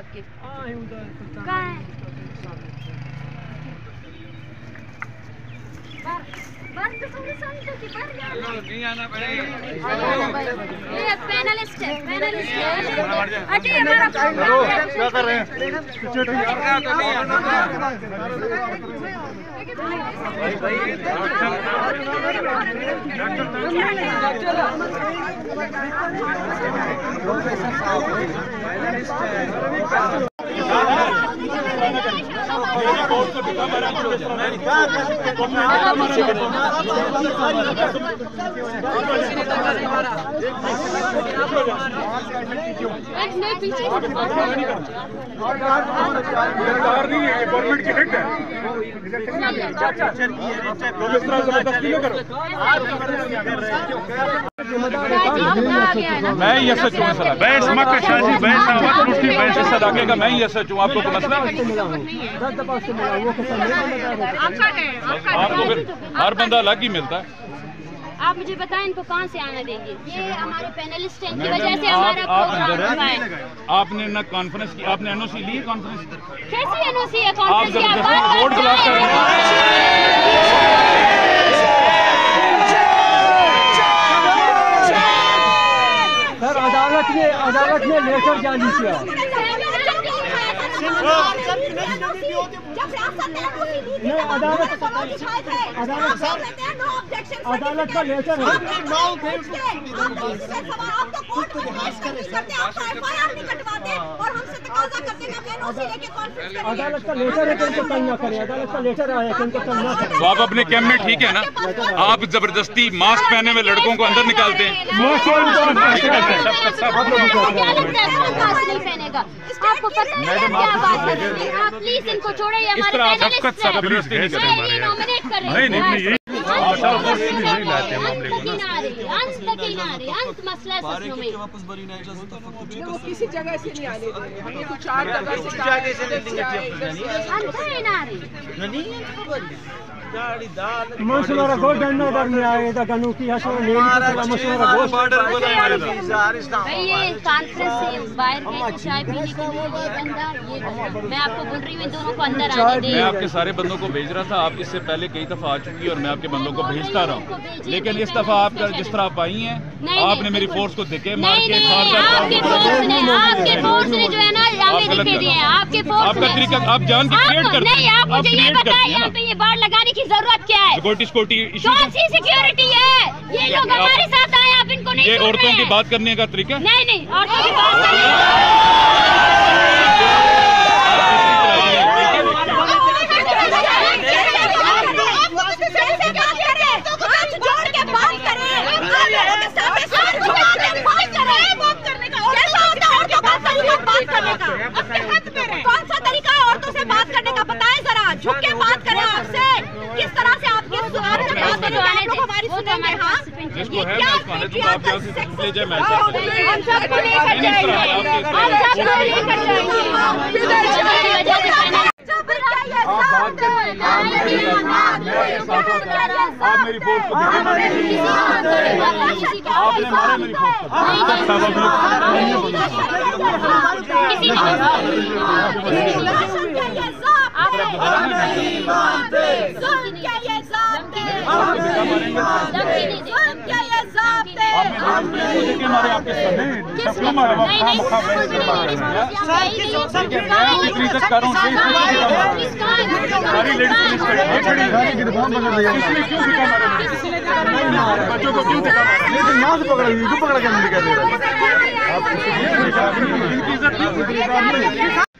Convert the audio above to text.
आपके? कहाँ है? नहीं आना पड़ेगा। ये पैनलिस्ट है, पैनलिस्ट है। हटिए हमारा क्या कर रहे हैं? गवर्नमेंट की हिट है। मैं ये सच हूँ सर, बैठ मत शाजी बैठ बैठ से सदाके का मैं ये सच हूँ। आपको मसला आपको फिर हर बंदा अलग ही मिलता है। आप मुझे बताएं इनको कहाँ से आने देंगे? ये हमारे पैनलिस्ट हैं, इनकी वजह से हमारा प्रोग्राम हुआ है। आपने ना कॉन्फ्रेंस की, आपने एनओसी ली है? कॉन्फ्रेंस कैसी एनओसी है? कॉन्फ्रेंस की वोट ब्लॉक कर रहे सर, अदालत ने लेटर जारी किया। अदालत का लेटर है। अदालत का लेटर है कि इनको तंग न करें। अदालत का लेटर आया कि इनको तंग न करें। तो आप अपने कैंप में ठीक है ना? आप जबरदस्ती मास्क पहने हुए लड़कों को अंदर निकालते हैं। आपको पता है क्या बात है? आप प्लीज इनको छोड़िए। हमारे पैनलिस्ट हैं, नॉमिनेट कर रहे हैं। वो किसी जगह से नहीं आने देंगे। हमने तो 4 जगह मशवरा को डंडा करने आए थे गनु की हसो ने मशवरा को भाई ये कॉन्फ्रेंस से बाहर गए तो चाय पीने के लिए ये बंदा ये मैं आपको बोल रही हूँ इन दोनों को अंदर आने दे। मैं आपके सारे बंदों को भेज रहा था। आप इससे पहले कई दफा आ चुकी है और मैं आपके बंदों को भेजता रहा हूँ, लेकिन इस दफा आप जिस तरह आप आई हैं, आपने मेरी फोर्स को धक्के मार के आपके फोर्स ने जो है ना हमें दिखे दिए हैं। आपके फोर्स आपका तरीका आप जान के क्रिएट करते हैं। नहीं, आप मुझे ये बताएं यहाँ पे ये बाढ़ लगाने की जरूरत क्या है? सिक्योरिटी कौन सी सिक्योरिटी है? ये लोग हमारे साथ आए, आप इनको नहीं ये छोड़ रहे औरतों की हैं। बात करने का तरीका? नहीं, औरतों की बात करने कौन सा तरीका है औरतों से बात करने का? बताएं जरा, झुक के बात करें आपसे। किस तरह से आपकी हमारी सुनेंगे? हाँ, ये क्या ले जाए मैसेज हम सबको लेकर जाएंगे, हम सबको लेकर जाएंगे। आप मेरी फोर्स को आपने मारा मेरी फोर्स बच्चों को क्यों यहाँ से पकड़ा क्या नहीं दिखाई दे रहा है?